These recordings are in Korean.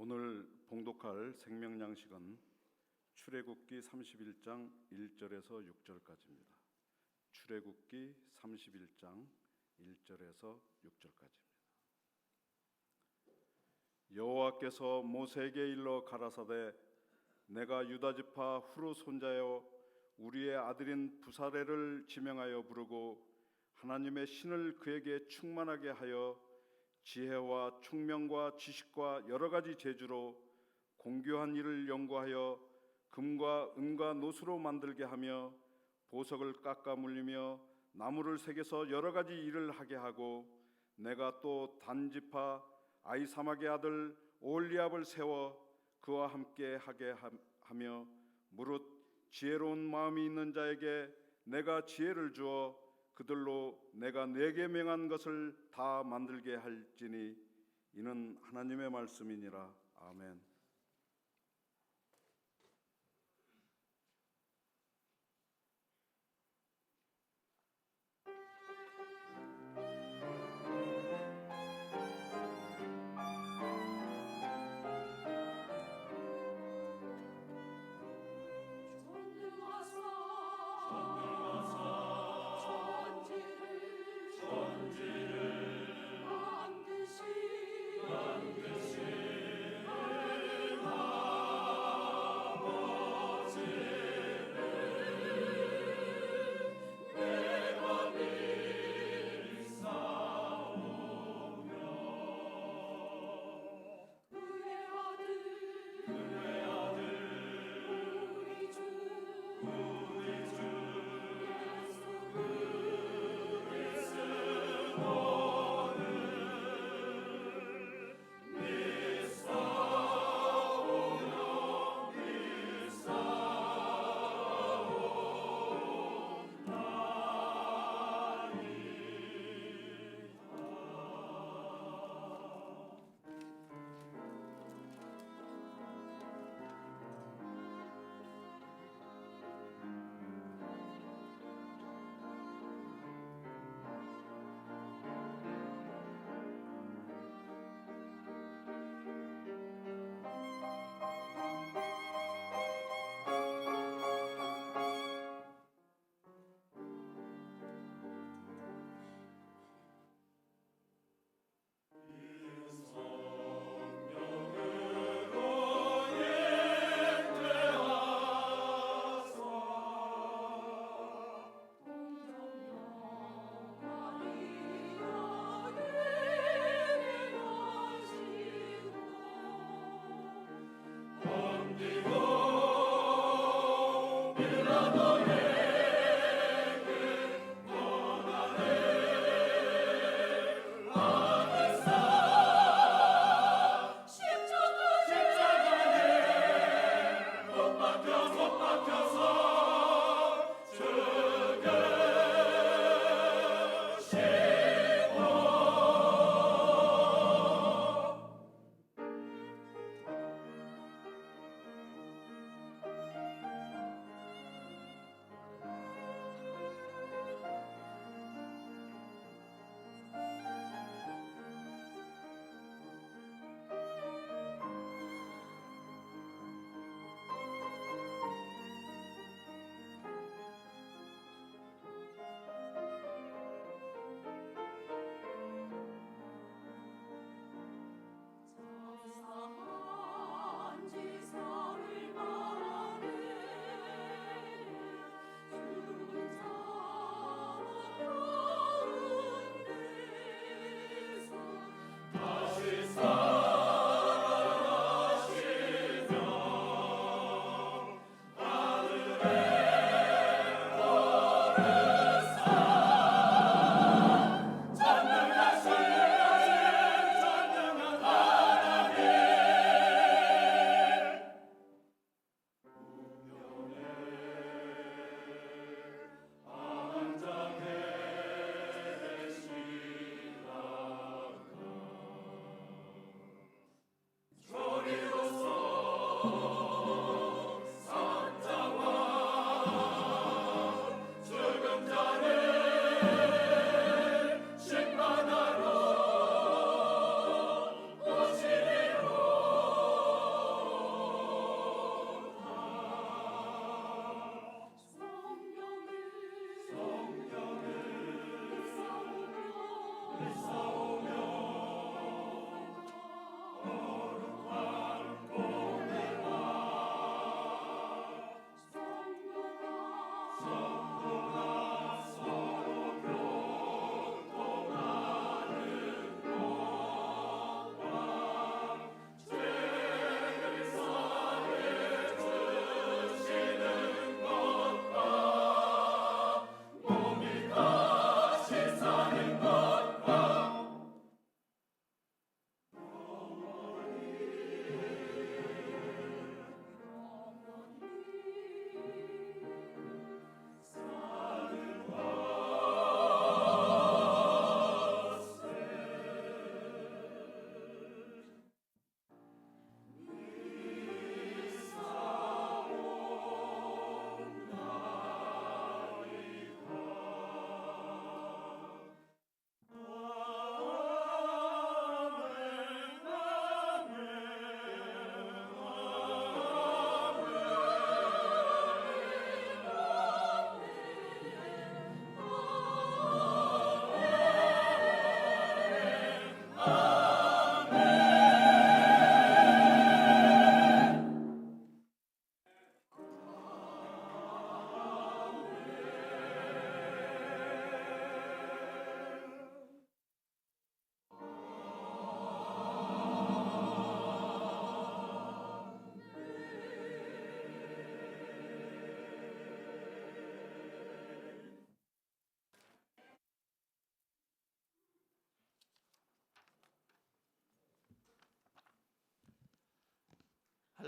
오늘 봉독할 생명양식은 출애굽기 31장 1절에서 6절까지입니다. 출애굽기 31장 1절에서 6절까지입니다. 여호와께서 모세에게 일러 가라사대 내가 유다 지파 후루 손자여 우리의 아들인 부사레를 지명하여 부르고 하나님의 신을 그에게 충만하게 하여 지혜와 총명과 지식과 여러 가지 재주로 공교한 일을 연구하여 금과 은과 노수로 만들게 하며 보석을 깎아 물리며 나무를 새겨서 여러 가지 일을 하게 하고 내가 또 단 지파 아히사막의 아들 오홀리압을 세워 그와 함께 하게 하며 무릇 지혜로운 마음이 있는 자에게 내가 지혜를 주어 그들로 내가 내게 명한 것을 다 만들게 할지니 이는 하나님의 말씀이니라. 아멘. 만드신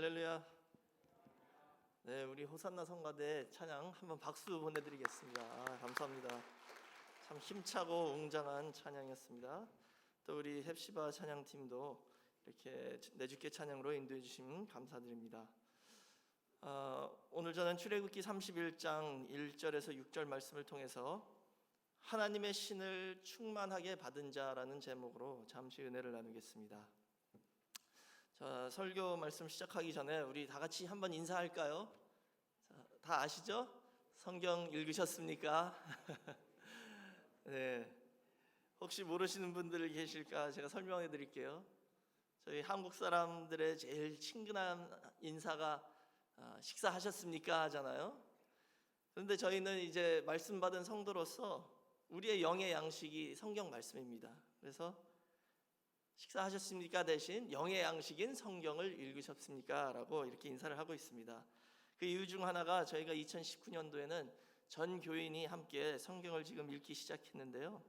할렐루야. 네, 우리 호산나 성가대 찬양 한번 박수 보내드리겠습니다. 감사합니다. 참 힘차고 웅장한 찬양이었습니다. 또 우리 헵시바 찬양팀도 이렇게 내 주께 찬양으로 인도해 주시면 감사드립니다. 오늘 저는 출애굽기 31장 1절에서 6절 말씀을 통해서 하나님의 신을 충만하게 받은 자라는 제목으로 잠시 은혜를 나누겠습니다. 자, 설교 말씀 시작하기 전에 우리 다 같이 한번 인사할까요? 자, 다 아시죠? 성경 읽으셨습니까? 네. 혹시 모르시는 분들 계실까? 제가 설명해 드릴게요. 저희 한국 사람들의 제일 친근한 인사가 식사하셨습니까? 하잖아요. 그런데 저희는 이제 말씀 받은 성도로서 우리의 영의 양식이 성경 말씀입니다. 그래서 식사하셨습니까? 대신 영의 양식인 성경을 읽으셨습니까? 라고 이렇게 인사를 하고 있습니다. 그 이유 중 하나가 저희가 2019년도에는 전 교인이 함께 성경을 지금 읽기 시작했는데요.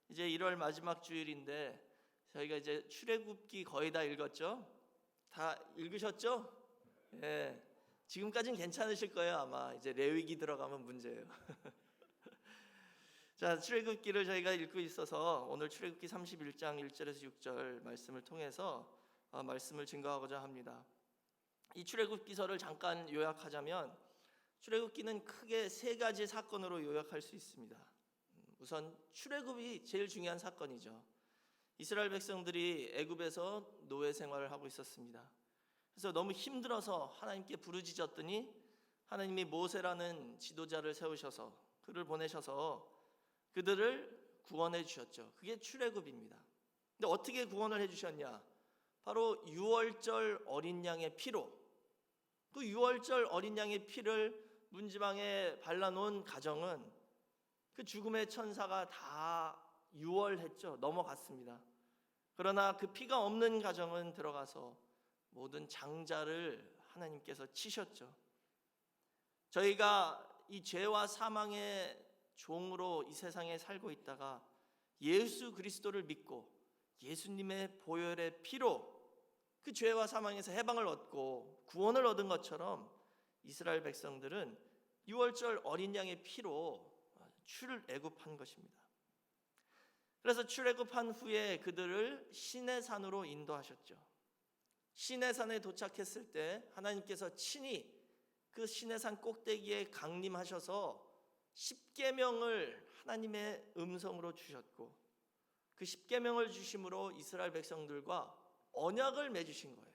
이제 1월 마지막 주일인데 저희가 이제 출애굽기 거의 다 읽었죠? 다 읽으셨죠? 예. 지금까지는 괜찮으실 거예요. 아마 이제 레위기 들어가면 문제예요. 자, 출애굽기를 저희가 읽고 있어서 오늘 출애굽기 31장 1절에서 6절 말씀을 통해서 말씀을 증거하고자 합니다. 이 출애굽기서를 잠깐 요약하자면 출애굽기는 크게 세 가지 사건으로 요약할 수 있습니다. 우선 출애굽이 제일 중요한 사건이죠. 이스라엘 백성들이 애굽에서 노예 생활을 하고 있었습니다. 그래서 너무 힘들어서 하나님께 부르짖었더니 하나님이 모세라는 지도자를 세우셔서 그를 보내셔서 그들을 구원해 주셨죠. 그게 출애굽입니다. 근데 어떻게 구원을 해 주셨냐? 바로 유월절 어린 양의 피로. 그 유월절 어린 양의 피를 문지방에 발라놓은 가정은 그 죽음의 천사가 다 유월했죠. 넘어갔습니다. 그러나 그 피가 없는 가정은 들어가서 모든 장자를 하나님께서 치셨죠. 저희가 이 죄와 사망의 종으로 이 세상에 살고 있다가 예수 그리스도를 믿고 예수님의 보혈의 피로 그 죄와 사망에서 해방을 얻고 구원을 얻은 것처럼 이스라엘 백성들은 유월절 어린 양의 피로 출애굽한 것입니다. 그래서 출애굽한 후에 그들을 시내산으로 인도하셨죠. 시내산에 도착했을 때 하나님께서 친히 그 시내산 꼭대기에 강림하셔서 십계명을 하나님의 음성으로 주셨고 그 십계명을 주심으로 이스라엘 백성들과 언약을 맺으신 거예요.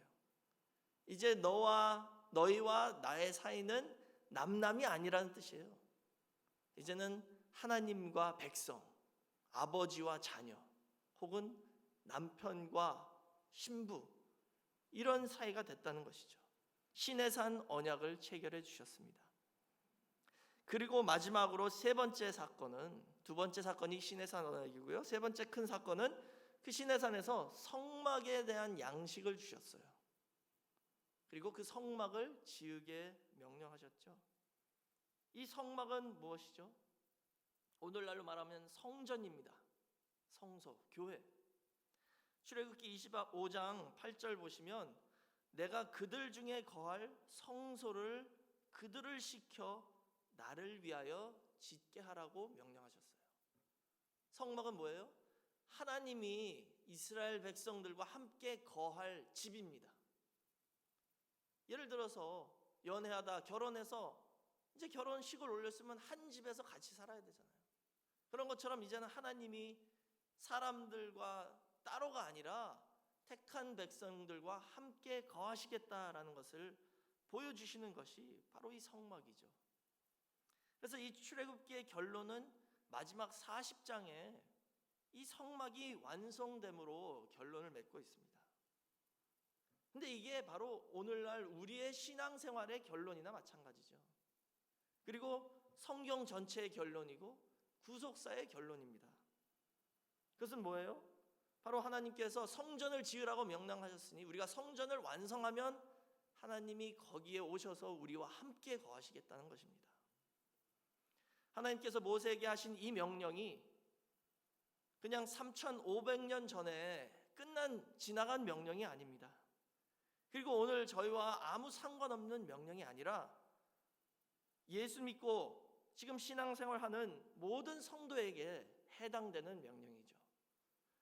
이제 너희와 나의 사이는 남남이 아니라는 뜻이에요. 이제는 하나님과 백성, 아버지와 자녀, 혹은 남편과 신부 이런 사이가 됐다는 것이죠. 시내산 언약을 체결해 주셨습니다. 그리고 마지막으로 세 번째 사건은 두 번째 사건이 시내산 언약이고요. 세 번째 큰 사건은 그 시내산에서 성막에 대한 양식을 주셨어요. 그리고 그 성막을 지으게 명령하셨죠. 이 성막은 무엇이죠? 오늘날로 말하면 성전입니다. 성소, 교회. 출애굽기 25장 8절 보시면 내가 그들 중에 거할 성소를 그들을 시켜 나를 위하여 짓게 하라고 명령하셨어요. 성막은 뭐예요? 하나님이 이스라엘 백성들과 함께 거할 집입니다. 예를 들어서 연애하다 결혼해서 이제 결혼식을 올렸으면 한 집에서 같이 살아야 되잖아요. 그런 것처럼 이제는 하나님이 사람들과 따로가 아니라 택한 백성들과 함께 거하시겠다라는 것을 보여주시는 것이 바로 이 성막이죠. 그래서 이 출애굽기의 결론은 마지막 40장에 이 성막이 완성됨으로 결론을 맺고 있습니다. 근데 이게 바로 오늘날 우리의 신앙생활의 결론이나 마찬가지죠. 그리고 성경 전체의 결론이고 구속사의 결론입니다. 그것은 뭐예요? 바로 하나님께서 성전을 지으라고 명령하셨으니 우리가 성전을 완성하면 하나님이 거기에 오셔서 우리와 함께 거하시겠다는 것입니다. 하나님께서 모세에게 하신 이 명령이 그냥 3,500년 전에 지나간 명령이 아닙니다. 그리고 오늘 저희와 아무 상관없는 명령이 아니라 예수 믿고 지금 신앙생활하는 모든 성도에게 해당되는 명령이죠.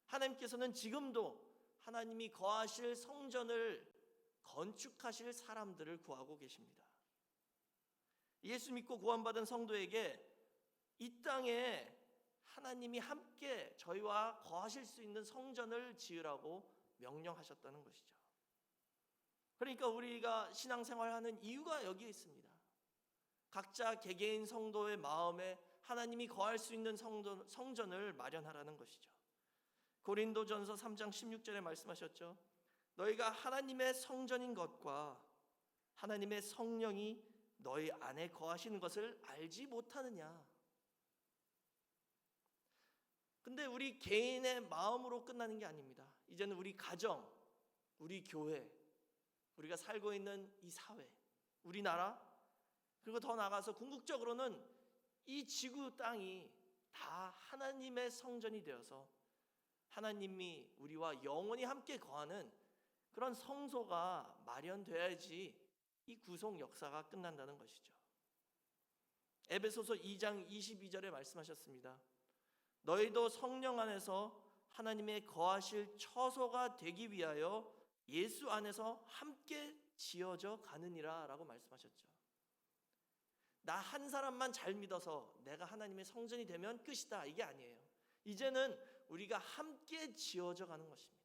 하나님께서는 지금도 하나님이 거하실 성전을 건축하실 사람들을 구하고 계십니다. 예수 믿고 구원받은 성도에게 이 땅에 하나님이 함께 저희와 거하실 수 있는 성전을 지으라고 명령하셨다는 것이죠. 그러니까 우리가 신앙생활하는 이유가 여기에 있습니다. 각자 개개인 성도의 마음에 하나님이 거할 수 있는 성전을 마련하라는 것이죠. 고린도전서 3장 16절에 말씀하셨죠. 너희가 하나님의 성전인 것과 하나님의 성령이 너희 안에 거하시는 것을 알지 못하느냐. 근데 우리 개인의 마음으로 끝나는 게 아닙니다. 이제는 우리 가정, 우리 교회, 우리가 살고 있는 이 사회, 우리나라, 그리고 더 나아가서 궁극적으로는 이 지구 땅이 다 하나님의 성전이 되어서 하나님이 우리와 영원히 함께 거하는 그런 성소가 마련돼야지 이 구속 역사가 끝난다는 것이죠. 에베소서 2장 22절에 말씀하셨습니다. 너희도 성령 안에서 하나님의 거하실 처소가 되기 위하여 예수 안에서 함께 지어져 가느니라 라고 말씀하셨죠. 나 한 사람만 잘 믿어서 내가 하나님의 성전이 되면 끝이다, 이게 아니에요. 이제는 우리가 함께 지어져 가는 것입니다.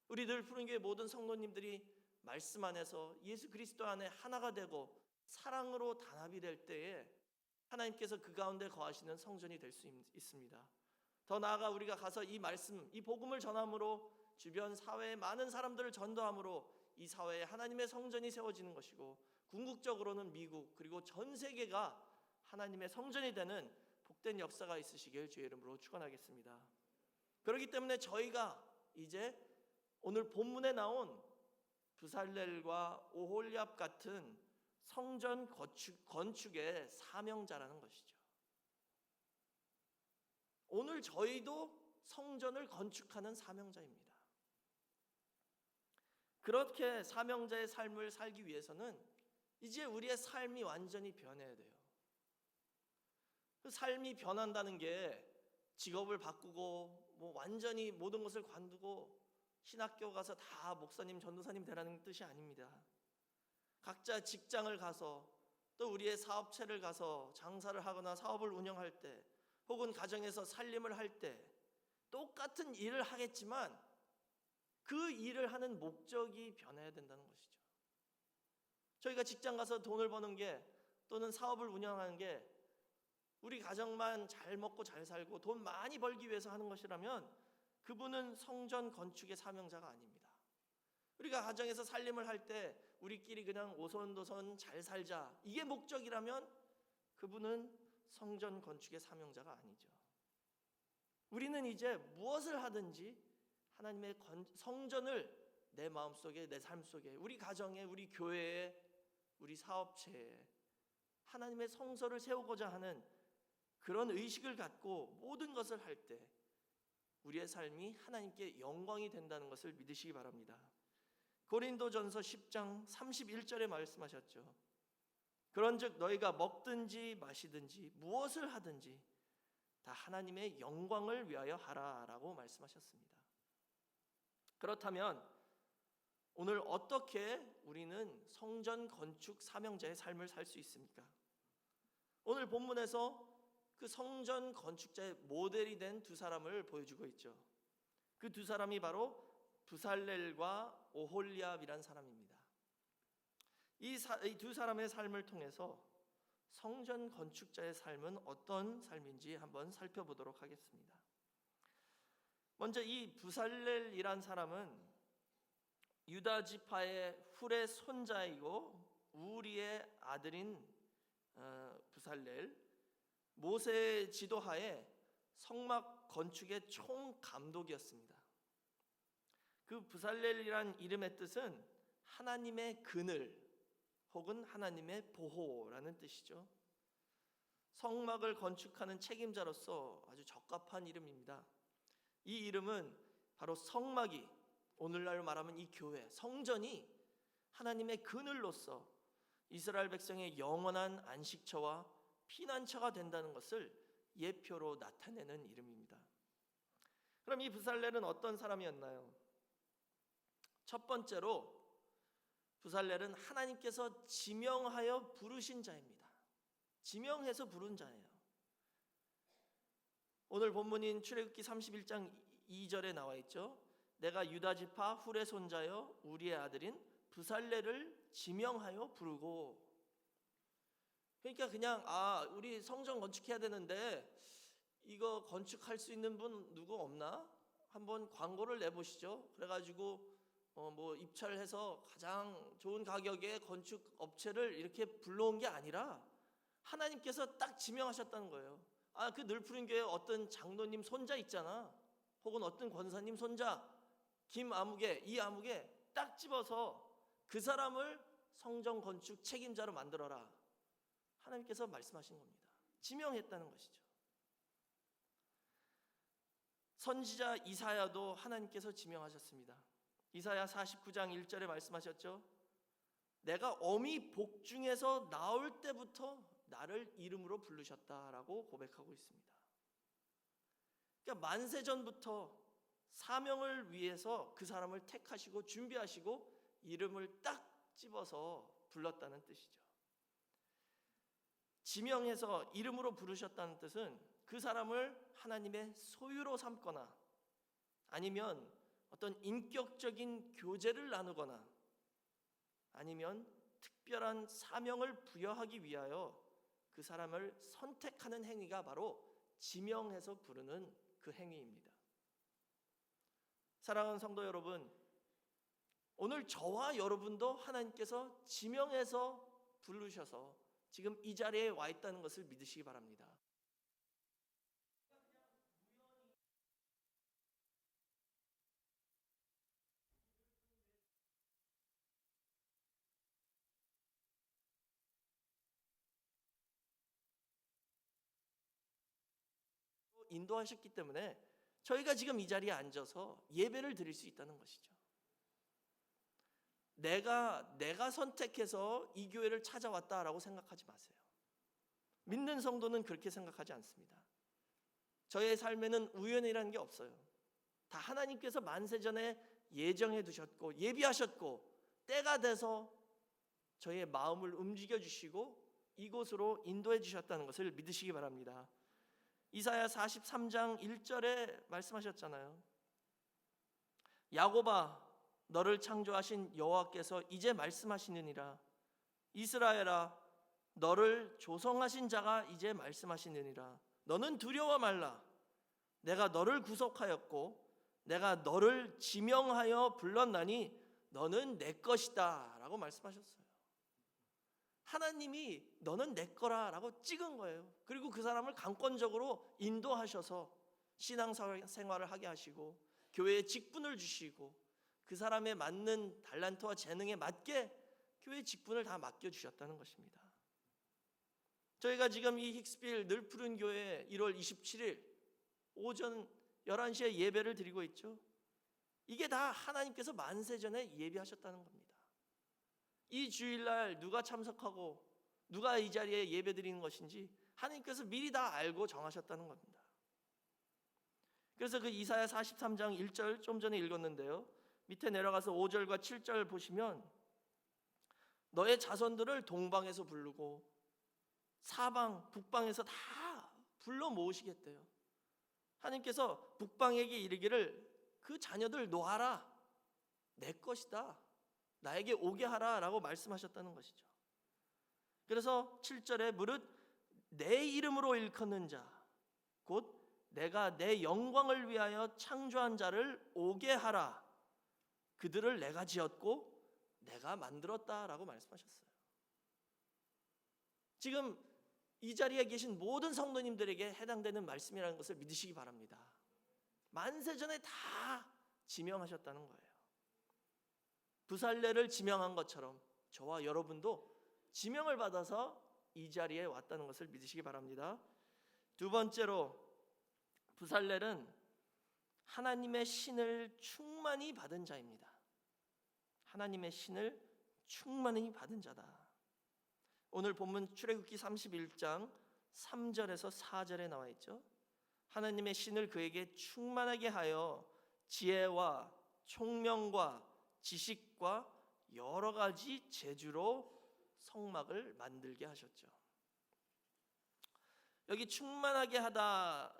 우리 늘 푸른교회 모든 성도님들이 말씀 안에서 예수 그리스도 안에 하나가 되고 사랑으로 단합이 될 때에 하나님께서 그 가운데 거하시는 성전이 될 수 있습니다. 더 나아가 우리가 가서 이 말씀, 이 복음을 전함으로 주변 사회의 많은 사람들을 전도함으로 이 사회에 하나님의 성전이 세워지는 것이고, 궁극적으로는 미국 그리고 전 세계가 하나님의 성전이 되는 복된 역사가 있으시길 주의 이름으로 축원하겠습니다. 그렇기 때문에 저희가 이제 오늘 본문에 나온 부살렐과 오홀리압 같은 성전 건축의 사명자라는 것이죠. 오늘 저희도 성전을 건축하는 사명자입니다. 그렇게 사명자의 삶을 살기 위해서는 이제 우리의 삶이 완전히 변해야 돼요. 그 삶이 변한다는 게 직업을 바꾸고 완전히 모든 것을 관두고 신학교 가서 다 목사님, 전도사님 되라는 뜻이 아닙니다. 각자 직장을 가서 또 우리의 사업체를 가서 장사를 하거나 사업을 운영할 때, 혹은 가정에서 살림을 할 때 똑같은 일을 하겠지만 그 일을 하는 목적이 변해야 된다는 것이죠. 저희가 직장 가서 돈을 버는 게, 또는 사업을 운영하는 게 우리 가정만 잘 먹고 잘 살고 돈 많이 벌기 위해서 하는 것이라면 그분은 성전 건축의 사명자가 아닙니다. 우리가 가정에서 살림을 할 때 우리끼리 그냥 오손도손 잘 살자, 이게 목적이라면 그분은 성전 건축의 사명자가 아니죠. 우리는 이제 무엇을 하든지 하나님의 성전을 내 마음속에, 내 삶 속에, 우리 가정에, 우리 교회에, 우리 사업체에 하나님의 성소를 세우고자 하는 그런 의식을 갖고 모든 것을 할 때 우리의 삶이 하나님께 영광이 된다는 것을 믿으시기 바랍니다. 고린도전서 10장 31절에 말씀하셨죠. 그런즉 너희가 먹든지 마시든지 무엇을 하든지 다 하나님의 영광을 위하여 하라라고 말씀하셨습니다. 그렇다면 오늘 어떻게 우리는 성전 건축 사명자의 삶을 살 수 있습니까? 오늘 본문에서 그 성전 건축자의 모델이 된 두 사람을 보여주고 있죠. 그 두 사람이 바로 부살렐과 오홀리압이란 사람입니다. 이 두 사람의 삶을 통해서 성전 건축자의 삶은 어떤 삶인지 한번 살펴보도록 하겠습니다. 먼저 이 부살렐이란 사람은 유다 지파의 훌의 손자이고 우리의 아들인 부살렐, 모세의 지도하에 성막 건축의 총감독이었습니다. 그 부살렐이란 이름의 뜻은 하나님의 그늘 혹은 하나님의 보호라는 뜻이죠. 성막을 건축하는 책임자로서 아주 적합한 이름입니다. 이 이름은 바로 성막이, 오늘날 말하면 이 교회, 성전이 하나님의 그늘로서 이스라엘 백성의 영원한 안식처와 피난처가 된다는 것을 예표로 나타내는 이름입니다. 그럼 이 부살렐은 어떤 사람이었나요? 첫 번째로 부살렐은 하나님께서 지명하여 부르신 자입니다. 지명해서 부른 자예요. 오늘 본문인 출애굽기 31장 2절에 나와 있죠. 내가 유다 지파 훌의 손자여 우리의 아들인 부살렐을 지명하여 부르고. 그러니까 그냥 우리 성전 건축해야 되는데 이거 건축할 수 있는 분 누구 없나? 한번 광고를 내보시죠. 그래가지고 뭐 입찰해서 가장 좋은 가격에 건축 업체를 이렇게 불러온 게 아니라 하나님께서 딱 지명하셨다는 거예요. 그 늘푸른 교회 어떤 장로님 손자 있잖아. 혹은 어떤 권사님 손자 김아무개 이아무개 딱 집어서 그 사람을 성전 건축 책임자로 만들어라. 하나님께서 말씀하신 겁니다. 지명했다는 것이죠. 선지자 이사야도 하나님께서 지명하셨습니다. 이사야 49장 1절에 말씀하셨죠. 내가 어미 복중에서 나올 때부터 나를 이름으로 부르셨다라고 고백하고 있습니다. 그러니까 만세 전부터 사명을 위해서 그 사람을 택하시고 준비하시고 이름을 딱 집어서 불렀다는 뜻이죠. 지명해서 이름으로 부르셨다는 뜻은 그 사람을 하나님의 소유로 삼거나 아니면 어떤 인격적인 교제를 나누거나 아니면 특별한 사명을 부여하기 위하여 그 사람을 선택하는 행위가 바로 지명해서 부르는 그 행위입니다. 사랑하는 성도 여러분, 오늘 저와 여러분도 하나님께서 지명해서 부르셔서 지금 이 자리에 와 있다는 것을 믿으시기 바랍니다. 인도하셨기 때문에 저희가 지금 이 자리에 앉아서 예배를 드릴 수 있다는 것이죠. 내가 선택해서 이 교회를 찾아왔다라고 생각하지 마세요. 믿는 성도는 그렇게 생각하지 않습니다. 저의 삶에는 우연이라는 게 없어요. 다 하나님께서 만세전에 예정해 두셨고 예비하셨고 때가 돼서 저의 마음을 움직여 주시고 이곳으로 인도해 주셨다는 것을 믿으시기 바랍니다. 이사야 43장 1절에 말씀하셨잖아요. 야곱아 너를 창조하신 여호와께서 이제 말씀하시느니라. 이스라엘아 너를 조성하신 자가 이제 말씀하시느니라. 너는 두려워 말라. 내가 너를 구속하였고 내가 너를 지명하여 불렀나니 너는 내 것이다 라고 말씀하셨어요. 하나님이 너는 내 거라 라고 찍은 거예요. 그리고 그 사람을 강권적으로 인도하셔서 신앙생활을 하게 하시고 교회에 직분을 주시고 그 사람에 맞는 달란트와 재능에 맞게 교회 직분을 다 맡겨주셨다는 것입니다. 저희가 지금 이 힉스빌 늘푸른 교회 1월 27일 오전 11시에 예배를 드리고 있죠. 이게 다 하나님께서 만세 전에 예비하셨다는 겁니다. 이 주일날 누가 참석하고 누가 이 자리에 예배 드리는 것인지 하나님께서 미리 다 알고 정하셨다는 겁니다. 그래서 그 이사야 43장 1절 좀 전에 읽었는데요. 밑에 내려가서 5절과 7절 보시면 너의 자손들을 동방에서 부르고 사방 북방에서 다 불러 모으시겠대요. 하나님께서 북방에게 이르기를 그 자녀들 놓아라. 내 것이다. 나에게 오게 하라 라고 말씀하셨다는 것이죠. 그래서 7절에 무릇 내 이름으로 일컫는 자 곧 내가 내 영광을 위하여 창조한 자를 오게 하라. 그들을 내가 지었고 내가 만들었다 라고 말씀하셨어요. 지금 이 자리에 계신 모든 성도님들에게 해당되는 말씀이라는 것을 믿으시기 바랍니다. 만세전에 다 지명하셨다는 거예요. 부살렐을 지명한 것처럼 저와 여러분도 지명을 받아서 이 자리에 왔다는 것을 믿으시기 바랍니다. 두 번째로 부살렐은 하나님의 신을 충만히 받은 자입니다. 하나님의 신을 충만히 받은 자다. 오늘 본문 출애굽기 31장 3절에서 4절에 나와 있죠. 하나님의 신을 그에게 충만하게 하여 지혜와 총명과 지식과 여러 가지 재주로 성막을 만들게 하셨죠. 여기 충만하게 하다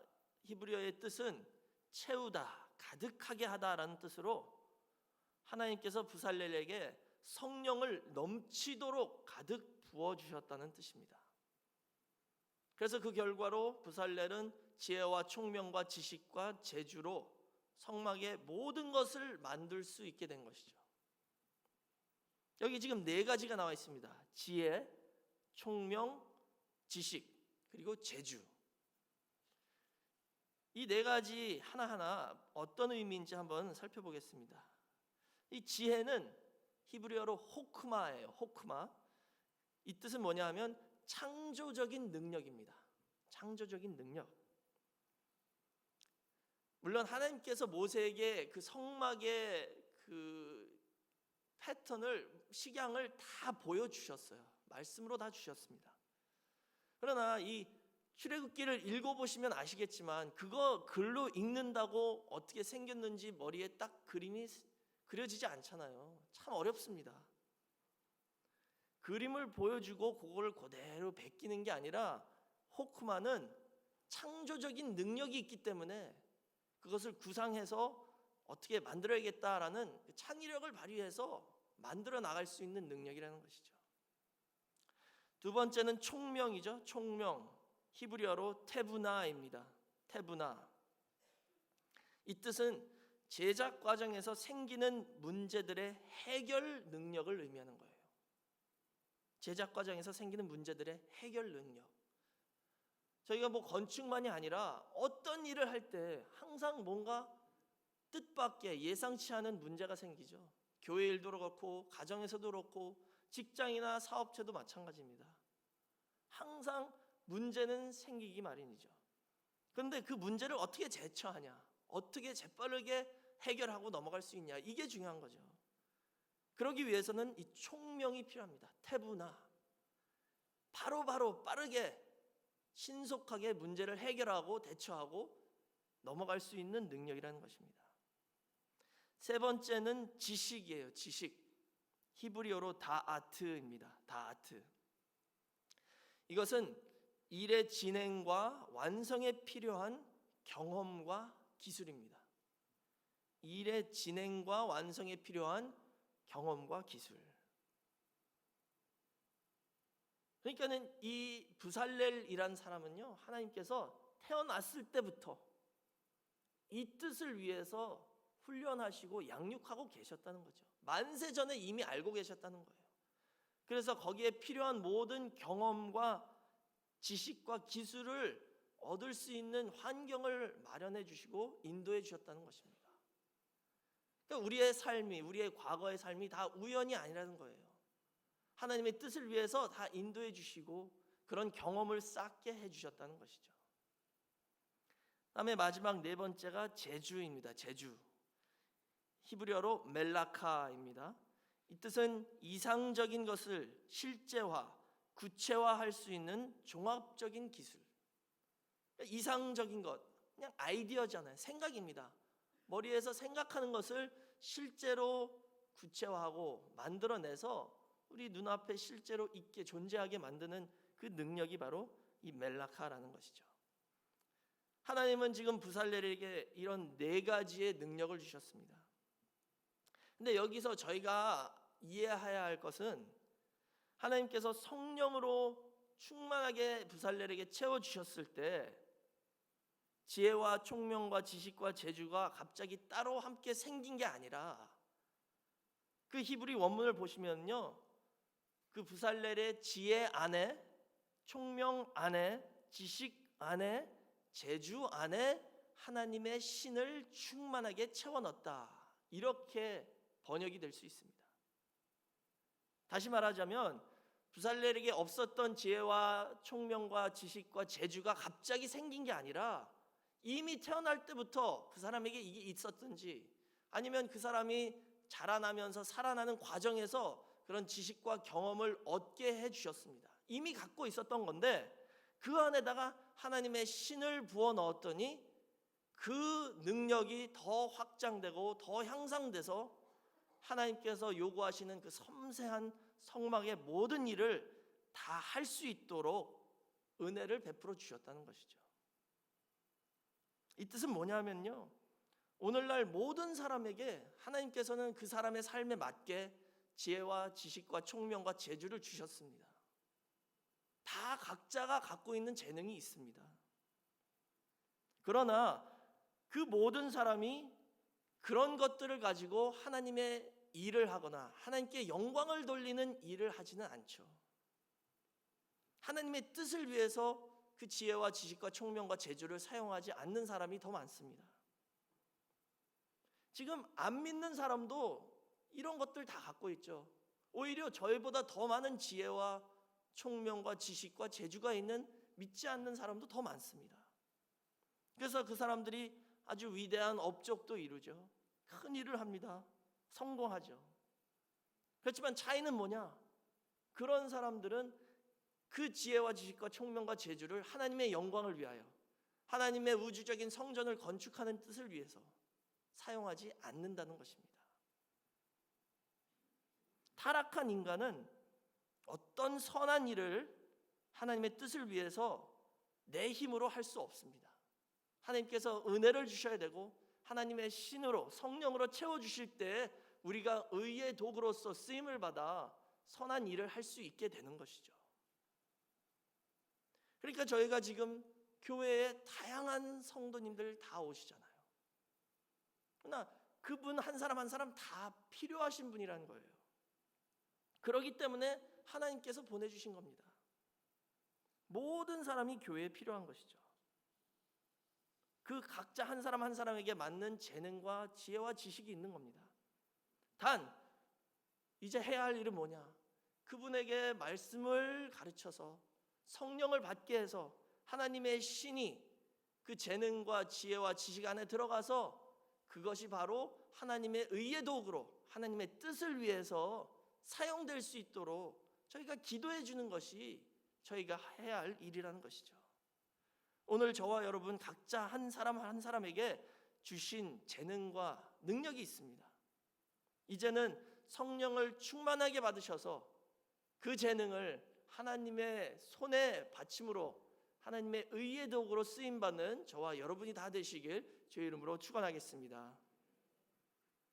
히브리어의 뜻은 채우다, 가득하게 하다라는 뜻으로 하나님께서 부살렐에게 성령을 넘치도록 가득 부어주셨다는 뜻입니다. 그래서 그 결과로 부살렐은 지혜와 총명과 지식과 재주로 성막의 모든 것을 만들 수 있게 된 것이죠. 여기 지금 네 가지가 나와 있습니다. 지혜, 총명, 지식, 그리고 재주. 이 네 가지 하나하나 어떤 의미인지 한번 살펴보겠습니다. 이 지혜는 히브리어로 호크마예요. 호크마. 이 뜻은 뭐냐 하면 창조적인 능력입니다. 창조적인 능력. 물론 하나님께서 모세에게 그 성막의 그 패턴을, 식양을 다 보여주셨어요. 말씀으로 다 주셨습니다. 그러나 이 출애굽기를 읽어보시면 아시겠지만 그거 글로 읽는다고 어떻게 생겼는지 머리에 딱 그림이 그려지지 않잖아요. 참 어렵습니다. 그림을 보여주고 그걸 그대로 베끼는 게 아니라 호크마는 창조적인 능력이 있기 때문에 그것을 구상해서 어떻게 만들어야겠다라는 창의력을 발휘해서 만들어 나갈 수 있는 능력이라는 것이죠. 두 번째는 총명이죠. 총명. 히브리어로 테브나입니다. 테브나. 이 뜻은 제작 과정에서 생기는 문제들의 해결 능력을 의미하는 거예요. 제작 과정에서 생기는 문제들의 해결 능력. 저희가 뭐 건축만이 아니라 어떤 일을 할 때 항상 뭔가 뜻밖의 예상치 않은 문제가 생기죠. 교회 일도 그렇고 가정에서도 그렇고 직장이나 사업체도 마찬가지입니다. 항상 문제는 생기기 마련이죠. 그런데 그 문제를 어떻게 제처하냐, 어떻게 재빠르게 해결하고 넘어갈 수 있냐, 이게 중요한 거죠. 그러기 위해서는 이 총명이 필요합니다. 태부나 바로바로 빠르게 신속하게 문제를 해결하고 대처하고 넘어갈 수 있는 능력이라는 것입니다. 세 번째는 지식이에요. 지식. 히브리어로 다아트입니다. 다아트. 이것은 일의 진행과 완성에 필요한 경험과 기술입니다. 일의 진행과 완성에 필요한 경험과 기술. 그러니까는 이 부살렐이란 사람은요, 하나님께서 태어났을 때부터 이 뜻을 위해서 훈련하시고 양육하고 계셨다는 거죠. 만세 전에 이미 알고 계셨다는 거예요. 그래서 거기에 필요한 모든 경험과 지식과 기술을 얻을 수 있는 환경을 마련해 주시고 인도해 주셨다는 것입니다. 그러니까 우리의 삶이, 우리의 과거의 삶이 다 우연이 아니라는 거예요. 하나님의 뜻을 위해서 다 인도해 주시고 그런 경험을 쌓게 해 주셨다는 것이죠. 다음에 마지막 네 번째가 재주입니다. 재주. 히브리어로 멜라카입니다. 이 뜻은 이상적인 것을 실제화, 구체화할 수 있는 종합적인 기술. 이상적인 것, 그냥 아이디어잖아요. 생각입니다. 머리에서 생각하는 것을 실제로 구체화하고 만들어내서 우리 눈앞에 실제로 있게 존재하게 만드는 그 능력이 바로 이 멜라카라는 것이죠. 하나님은 지금 부살렐에게 이런 네 가지의 능력을 주셨습니다. 근데 여기서 저희가 이해해야 할 것은 하나님께서 성령으로 충만하게 부살렐에게 채워주셨을 때 지혜와 총명과 지식과 재주가 갑자기 따로 함께 생긴 게 아니라 그 히브리 원문을 보시면요, 그 부살렐의 지혜 안에, 총명 안에, 지식 안에, 재주 안에 하나님의 신을 충만하게 채워 넣었다, 이렇게 번역이 될 수 있습니다. 다시 말하자면 부살렐에게 없었던 지혜와 총명과 지식과 재주가 갑자기 생긴 게 아니라 이미 태어날 때부터 그 사람에게 이게 있었든지 아니면 그 사람이 자라나면서 살아나는 과정에서 그런 지식과 경험을 얻게 해주셨습니다. 이미 갖고 있었던 건데 그 안에다가 하나님의 신을 부어 넣었더니 그 능력이 더 확장되고 더 향상돼서 하나님께서 요구하시는 그 섬세한 성막의 모든 일을 다 할 수 있도록 은혜를 베풀어 주셨다는 것이죠. 이 뜻은 뭐냐면요, 오늘날 모든 사람에게 하나님께서는 그 사람의 삶에 맞게 지혜와 지식과 총명과 재주를 주셨습니다. 다 각자가 갖고 있는 재능이 있습니다. 그러나 그 모든 사람이 그런 것들을 가지고 하나님의 일을 하거나 하나님께 영광을 돌리는 일을 하지는 않죠. 하나님의 뜻을 위해서 그 지혜와 지식과 총명과 재주를 사용하지 않는 사람이 더 많습니다. 지금 안 믿는 사람도 이런 것들 다 갖고 있죠. 오히려 저희보다 더 많은 지혜와 총명과 지식과 재주가 있는 믿지 않는 사람도 더 많습니다. 그래서 그 사람들이 아주 위대한 업적도 이루죠. 큰 일을 합니다. 성공하죠. 그렇지만 차이는 뭐냐? 그런 사람들은 그 지혜와 지식과 총명과 재주를 하나님의 영광을 위하여, 하나님의 우주적인 성전을 건축하는 뜻을 위해서 사용하지 않는다는 것입니다. 타락한 인간은 어떤 선한 일을 하나님의 뜻을 위해서 내 힘으로 할 수 없습니다. 하나님께서 은혜를 주셔야 되고 하나님의 신으로 성령으로 채워주실 때 우리가 의의 도구로서 쓰임을 받아 선한 일을 할 수 있게 되는 것이죠. 그러니까 저희가 지금 교회에 다양한 성도님들 다 오시잖아요. 그러나 그분 한 사람 한 사람 다 필요하신 분이라는 거예요. 그렇기 때문에 하나님께서 보내주신 겁니다. 모든 사람이 교회에 필요한 것이죠. 그 각자 한 사람 한 사람에게 맞는 재능과 지혜와 지식이 있는 겁니다. 단 이제 해야 할 일은 뭐냐? 그분에게 말씀을 가르쳐서 성령을 받게 해서 하나님의 신이 그 재능과 지혜와 지식 안에 들어가서 그것이 바로 하나님의 의의 도구로 하나님의 뜻을 위해서 사용될 수 있도록 저희가 기도해 주는 것이 저희가 해야 할 일이라는 것이죠. 오늘 저와 여러분 각자 한 사람 한 사람에게 주신 재능과 능력이 있습니다. 이제는 성령을 충만하게 받으셔서 그 재능을 하나님의 손에 받침으로 하나님의 의의 도구로 쓰임받는 저와 여러분이 다 되시길 주의 이름으로 축원하겠습니다.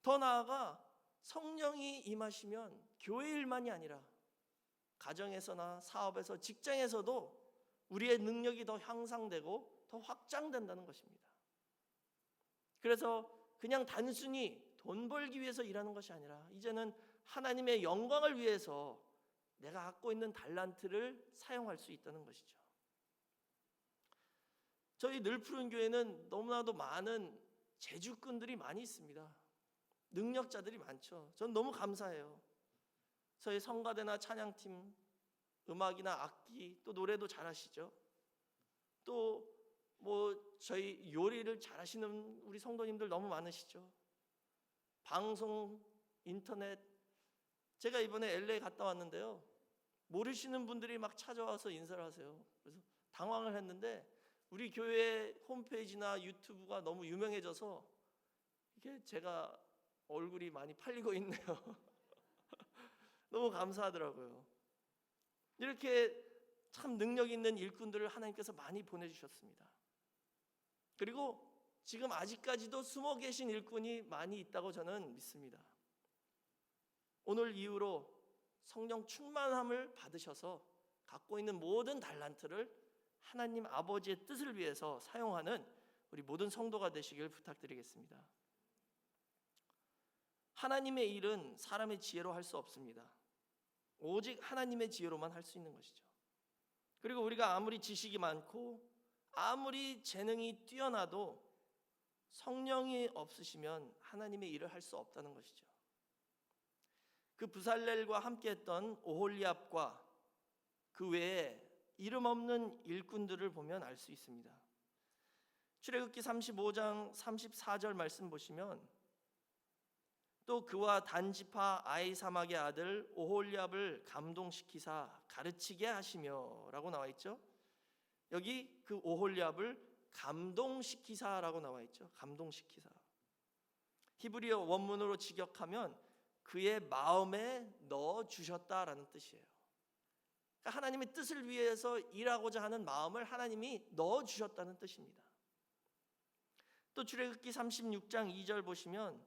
더 나아가 성령이 임하시면 교회 일만이 아니라 가정에서나 사업에서 직장에서도 우리의 능력이 더 향상되고 더 확장된다는 것입니다. 그래서 그냥 단순히 돈 벌기 위해서 일하는 것이 아니라 이제는 하나님의 영광을 위해서 내가 갖고 있는 달란트를 사용할 수 있다는 것이죠. 저희 늘푸른 교회는 너무나도 많은 재주꾼들이 많이 있습니다. 능력자들이 많죠. 전 너무 감사해요. 저희 성가대나 찬양팀, 음악이나 악기, 또 노래도 잘하시죠. 또 저희 요리를 잘하시는 우리 성도님들 너무 많으시죠. 방송, 인터넷. 제가 이번에 LA 갔다 왔는데요. 모르시는 분들이 막 찾아와서 인사를 하세요. 그래서 당황을 했는데 우리 교회 홈페이지나 유튜브가 너무 유명해져서 이게 제가 얼굴이 많이 팔리고 있네요. 너무 감사하더라고요. 이렇게 참 능력 있는 일꾼들을 하나님께서 많이 보내주셨습니다. 그리고 지금 아직까지도 숨어 계신 일꾼이 많이 있다고 저는 믿습니다. 오늘 이후로 성령 충만함을 받으셔서 갖고 있는 모든 달란트를 하나님 아버지의 뜻을 위해서 사용하는 우리 모든 성도가 되시길 부탁드리겠습니다. 하나님의 일은 사람의 지혜로 할 수 없습니다. 오직 하나님의 지혜로만 할 수 있는 것이죠. 그리고 우리가 아무리 지식이 많고 아무리 재능이 뛰어나도 성령이 없으시면 하나님의 일을 할 수 없다는 것이죠. 그 부살렐과 함께했던 오홀리압과 그 외에 이름 없는 일꾼들을 보면 알 수 있습니다. 출애굽기 35장 34절 말씀 보시면 또 그와 단지파 아히사막의 아들 오홀리압을 감동시키사 가르치게 하시며라고 나와 있죠. 여기 그 오홀리압을 감동시키사라고 나와 있죠. 감동시키사. 히브리어 원문으로 직역하면 그의 마음에 넣어 주셨다라는 뜻이에요. 그러니까 하나님의 뜻을 위해서 일하고자 하는 마음을 하나님이 넣어 주셨다는 뜻입니다. 또 출애굽기 36장 2절 보시면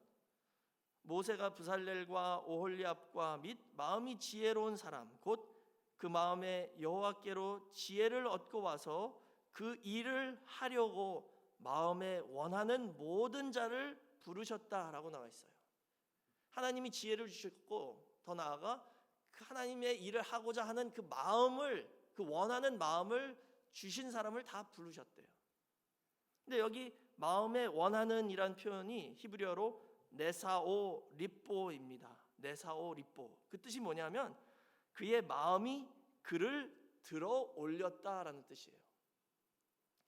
모세가 부살렐과 오홀리압과 및 마음이 지혜로운 사람 곧 그 마음에 여호와께로 지혜를 얻고 와서 그 일을 하려고 마음에 원하는 모든 자를 부르셨다라고 나와 있어요. 하나님이 지혜를 주셨고 더 나아가 그 하나님의 일을 하고자 하는 그 마음을, 그 원하는 마음을 주신 사람을 다 부르셨대요. 근데 여기 마음에 원하는 이란 표현이 히브리어로 네사오 리뽀입니다. 네사오 리뽀. 그 뜻이 뭐냐면 그의 마음이 그를 들어 올렸다라는 뜻이에요.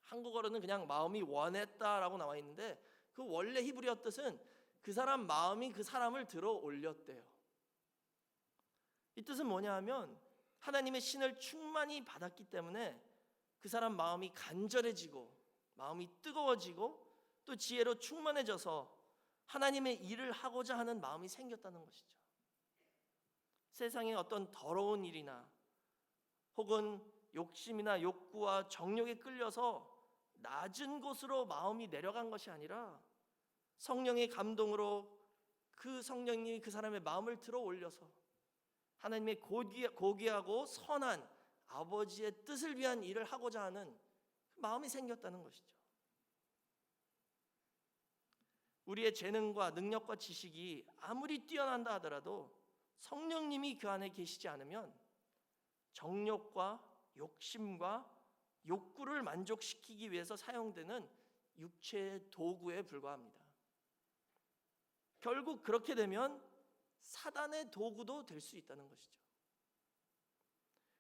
한국어로는 그냥 마음이 원했다라고 나와 있는데 그 원래 히브리어 뜻은 그 사람 마음이 그 사람을 들어 올렸대요. 이 뜻은 뭐냐 하면 하나님의 신을 충만히 받았기 때문에 그 사람 마음이 간절해지고 마음이 뜨거워지고 또 지혜로 충만해져서 하나님의 일을 하고자 하는 마음이 생겼다는 것이죠. 세상의 어떤 더러운 일이나 혹은 욕심이나 욕구와 정욕에 끌려서 낮은 곳으로 마음이 내려간 것이 아니라 성령의 감동으로 그 성령님이 그 사람의 마음을 들어 올려서 하나님의 고귀하고 선한 아버지의 뜻을 위한 일을 하고자 하는 마음이 생겼다는 것이죠. 우리의 재능과 능력과 지식이 아무리 뛰어난다 하더라도 성령님이 그 안에 계시지 않으면 정욕과 욕심과 욕구를 만족시키기 위해서 사용되는 육체의 도구에 불과합니다. 결국 그렇게 되면 사단의 도구도 될 수 있다는 것이죠.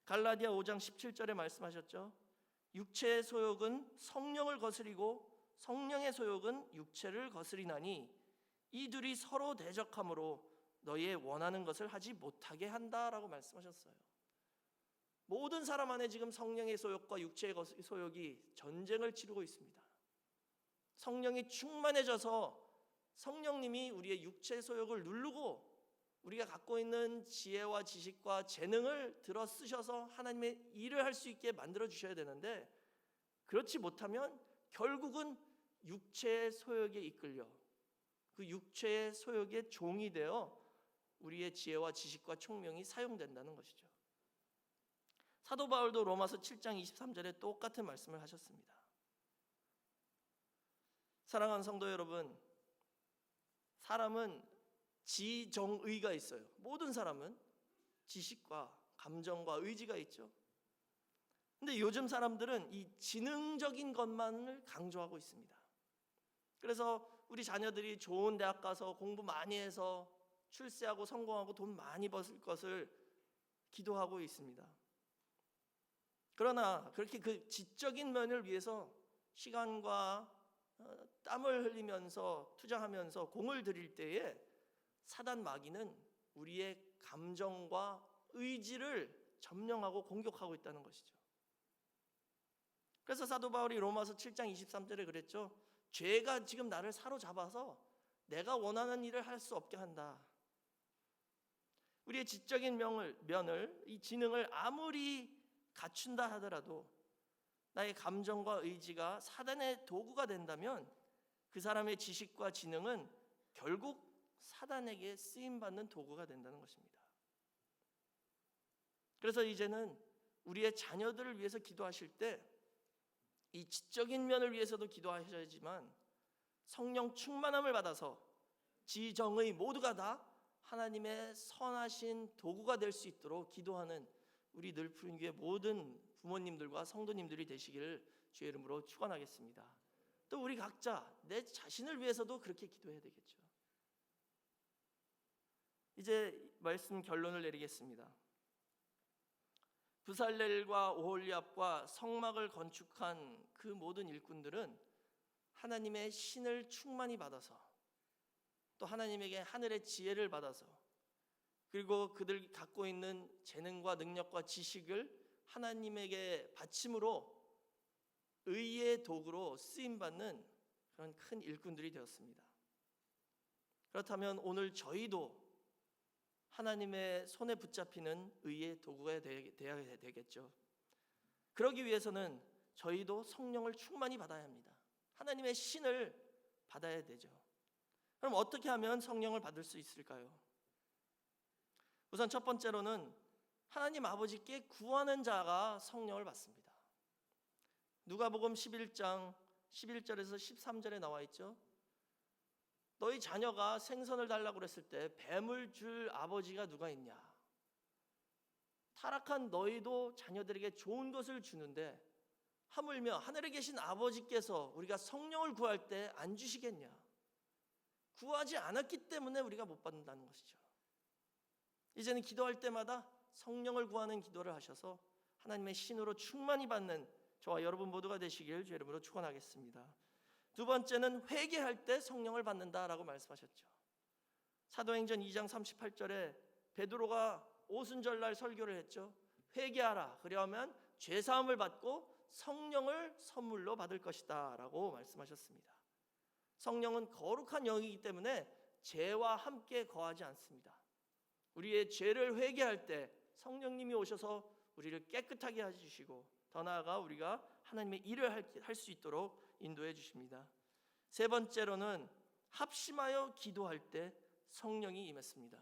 갈라디아 5장 17절에 말씀하셨죠. 육체의 소욕은 성령을 거스리고 성령의 소욕은 육체를 거스리나니 이 둘이 서로 대적함으로 너희의 원하는 것을 하지 못하게 한다라고 말씀하셨어요. 모든 사람 안에 지금 성령의 소욕과 육체의 소욕이 전쟁을 치르고 있습니다. 성령이 충만해져서 성령님이 우리의 육체의 소욕을 누르고 우리가 갖고 있는 지혜와 지식과 재능을 들어 쓰셔서 하나님의 일을 할 수 있게 만들어 주셔야 되는데 그렇지 못하면 결국은 육체의 소욕에 이끌려 그 육체의 소욕의 종이 되어 우리의 지혜와 지식과 총명이 사용된다는 것이죠. 사도 바울도 로마서 7장 23절에 똑같은 말씀을 하셨습니다. 사랑하는 성도 여러분, 사람은 지정의가 있어요. 모든 사람은 지식과 감정과 의지가 있죠. 근데 요즘 사람들은 이 지능적인 것만을 강조하고 있습니다. 그래서 우리 자녀들이 좋은 대학 가서 공부 많이 해서 출세하고 성공하고 돈 많이 벌 것을 기도하고 있습니다. 그러나 그렇게 그 지적인 면을 위해서 시간과 땀을 흘리면서 투자하면서 공을 들일 때에 사단 마귀는 우리의 감정과 의지를 점령하고 공격하고 있다는 것이죠. 그래서 사도 바울이 로마서 7장 23절에 그랬죠. 죄가 지금 나를 사로잡아서 내가 원하는 일을 할 수 없게 한다. 우리의 지적인 면을 이 지능을 아무리 갖춘다 하더라도 나의 감정과 의지가 사단의 도구가 된다면 그 사람의 지식과 지능은 결국 사단에게 쓰임받는 도구가 된다는 것입니다. 그래서 이제는 우리의 자녀들을 위해서 기도하실 때 이 지적인 면을 위해서도 기도하셔야지만 성령 충만함을 받아서 지정의 모두가 다 하나님의 선하신 도구가 될 수 있도록 기도하는 우리 늘 푸른 교회 모든 부모님들과 성도님들이 되시기를 주의 이름으로 축원하겠습니다. 또 우리 각자 내 자신을 위해서도 그렇게 기도해야 되겠죠. 이제 말씀 결론을 내리겠습니다. 부살렐과 오홀리압과 성막을 건축한 그 모든 일꾼들은 하나님의 신을 충만히 받아서 또 하나님에게 하늘의 지혜를 받아서 그리고 그들 갖고 있는 재능과 능력과 지식을 하나님에게 바침으로 의의 도구로 쓰임받는 그런 큰 일꾼들이 되었습니다. 그렇다면 오늘 저희도 하나님의 손에 붙잡히는 의의 도구가 되어야 되겠죠. 그러기 위해서는 저희도 성령을 충만히 받아야 합니다. 하나님의 신을 받아야 되죠. 그럼 어떻게 하면 성령을 받을 수 있을까요? 우선 첫 번째로는 하나님 아버지께 구하는 자가 성령을 받습니다. 누가복음 11장 11절에서 13절에 나와 있죠. 너희 자녀가 생선을 달라고 그랬을 때 뱀을 줄 아버지가 누가 있냐? 타락한 너희도 자녀들에게 좋은 것을 주는데 하물며 하늘에 계신 아버지께서 우리가 성령을 구할 때 안 주시겠냐? 구하지 않았기 때문에 우리가 못 받는다는 것이죠. 이제는 기도할 때마다 성령을 구하는 기도를 하셔서 하나님의 신으로 충만히 받는 저와 여러분 모두가 되시길 주의 이름으로 축원하겠습니다. 두 번째는 회개할 때 성령을 받는다라고 말씀하셨죠. 사도행전 2장 38절에 베드로가 오순절날 설교를 했죠. 회개하라. 그리하면 죄사함을 받고 성령을 선물로 받을 것이다 라고 말씀하셨습니다. 성령은 거룩한 영이기 때문에 죄와 함께 거하지 않습니다. 우리의 죄를 회개할 때 성령님이 오셔서 우리를 깨끗하게 해주시고 더 나아가 우리가 하나님의 일을 할 수 있도록 인도해 주십니다. 세 번째로는 합심하여 기도할 때 성령이 임했습니다.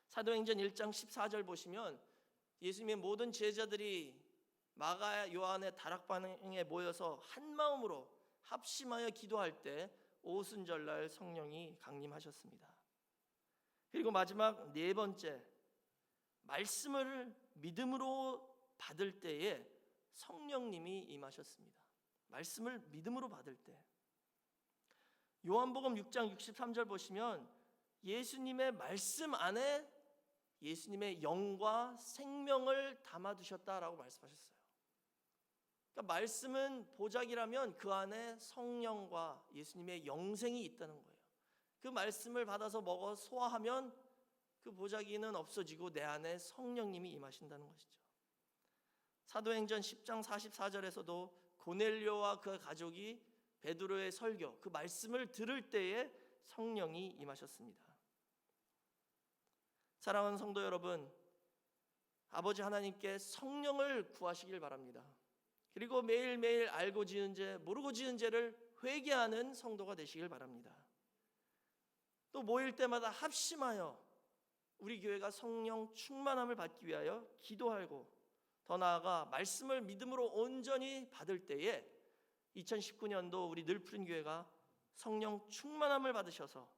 사도행전 1장 14절 보시면 예수님의 모든 제자들이 마가 요한의 다락방에 모여서 한 마음으로 합심하여 기도할 때 오순절날 성령이 강림하셨습니다. 그리고 마지막 네 번째, 말씀을 믿음으로 받을 때에 성령님이 임하셨습니다. 말씀을 믿음으로 받을 때. 요한복음 6장 63절 보시면 예수님의 말씀 안에 예수님의 영과 생명을 담아두셨다라고 말씀하셨어요. 그러니까 말씀은 보자기라면 그 안에 성령과 예수님의 영생이 있다는 거예요. 그 말씀을 받아서 먹어 소화하면 그 보자기는 없어지고 내 안에 성령님이 임하신다는 것이죠. 사도행전 10장 44절에서도 고넬료와 그 가족이 베드로의 설교, 그 말씀을 들을 때에 성령이 임하셨습니다. 사랑하는 성도 여러분, 아버지 하나님께 성령을 구하시길 바랍니다. 그리고 매일매일 알고 지은 죄, 모르고 지은 죄를 회개하는 성도가 되시길 바랍니다. 또 모일 때마다 합심하여 우리 교회가 성령 충만함을 받기 위하여 기도하고 더 나아가 말씀을 믿음으로 온전히 받을 때에 2019년도 우리 늘푸른 교회가 성령 충만함을 받으셔서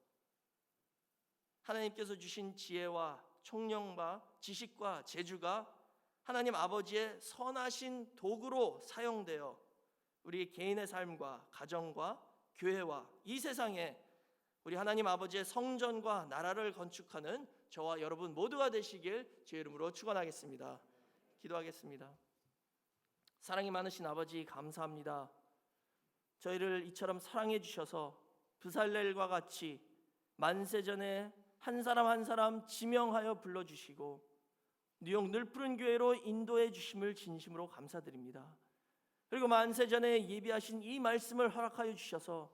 하나님께서 주신 지혜와 총명과 지식과 재주가 하나님 아버지의 선하신 도구로 사용되어 우리 개인의 삶과 가정과 교회와 이 세상에 우리 하나님 아버지의 성전과 나라를 건축하는 저와 여러분 모두가 되시길 주의 이름으로 축원하겠습니다. 기도하겠습니다. 사랑이 많으신 아버지 감사합니다. 저희를 이처럼 사랑해 주셔서 브살렐과 같이 만세전에 한 사람 한 사람 지명하여 불러주시고 뉴욕 늘푸른 교회로 인도해 주심을 진심으로 감사드립니다. 그리고 만세전에 예비하신 이 말씀을 허락하여 주셔서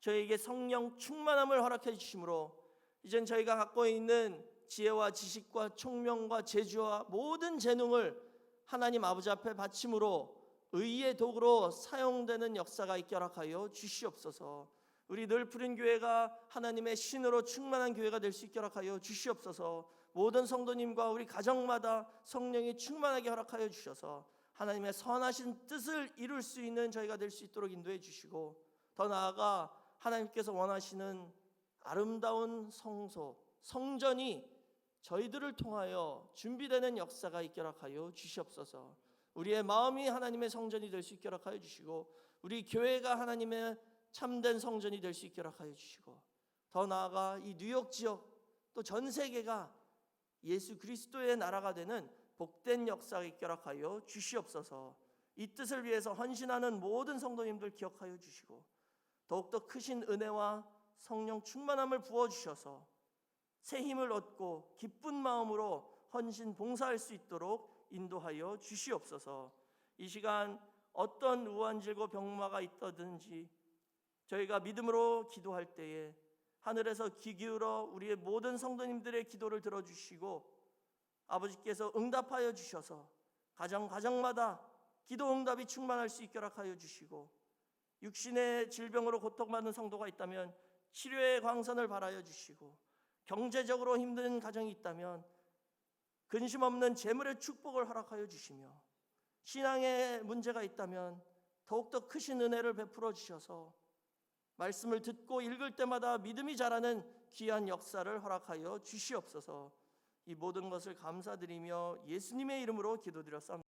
저희에게 성령 충만함을 허락해 주심으로 이젠 저희가 갖고 있는 지혜와 지식과 총명과 재주와 모든 재능을 하나님 아버지 앞에 바침으로 의의 도구로 사용되는 역사가 있게 허락하여 주시옵소서. 우리 늘푸른 교회가 하나님의 신으로 충만한 교회가 될 수 있게 허락하여 주시옵소서. 모든 성도님과 우리 가정마다 성령이 충만하게 허락하여 주셔서 하나님의 선하신 뜻을 이룰 수 있는 저희가 될 수 있도록 인도해 주시고 더 나아가 하나님께서 원하시는 아름다운 성소, 성전이 저희들을 통하여 준비되는 역사가 있게 허락하여 주시옵소서. 우리의 마음이 하나님의 성전이 될 수 있게 허락하여 주시고 우리 교회가 하나님의 참된 성전이 될 수 있게 허락하여 주시고 더 나아가 이 뉴욕 지역 또 전 세계가 예수 그리스도의 나라가 되는 복된 역사가 있게 허락하여 주시옵소서. 이 뜻을 위해서 헌신하는 모든 성도님들 기억하여 주시고 더욱더 크신 은혜와 성령 충만함을 부어주셔서 새 힘을 얻고 기쁜 마음으로 헌신 봉사할 수 있도록 인도하여 주시옵소서. 이 시간 어떤 우환질고 병마가 있다든지 저희가 믿음으로 기도할 때에 하늘에서 귀 기울어 우리의 모든 성도님들의 기도를 들어주시고 아버지께서 응답하여 주셔서 가정마다 기도 응답이 충만할 수 있게 허락하여 주시고, 육신의 질병으로 고통받는 성도가 있다면 치료의 광선을 발하여 주시고, 경제적으로 힘든 가정이 있다면 근심 없는 재물의 축복을 허락하여 주시며, 신앙의 문제가 있다면 더욱더 크신 은혜를 베풀어 주셔서 말씀을 듣고 읽을 때마다 믿음이 자라는 귀한 역사를 허락하여 주시옵소서. 이 모든 것을 감사드리며 예수님의 이름으로 기도드렸사옵나다.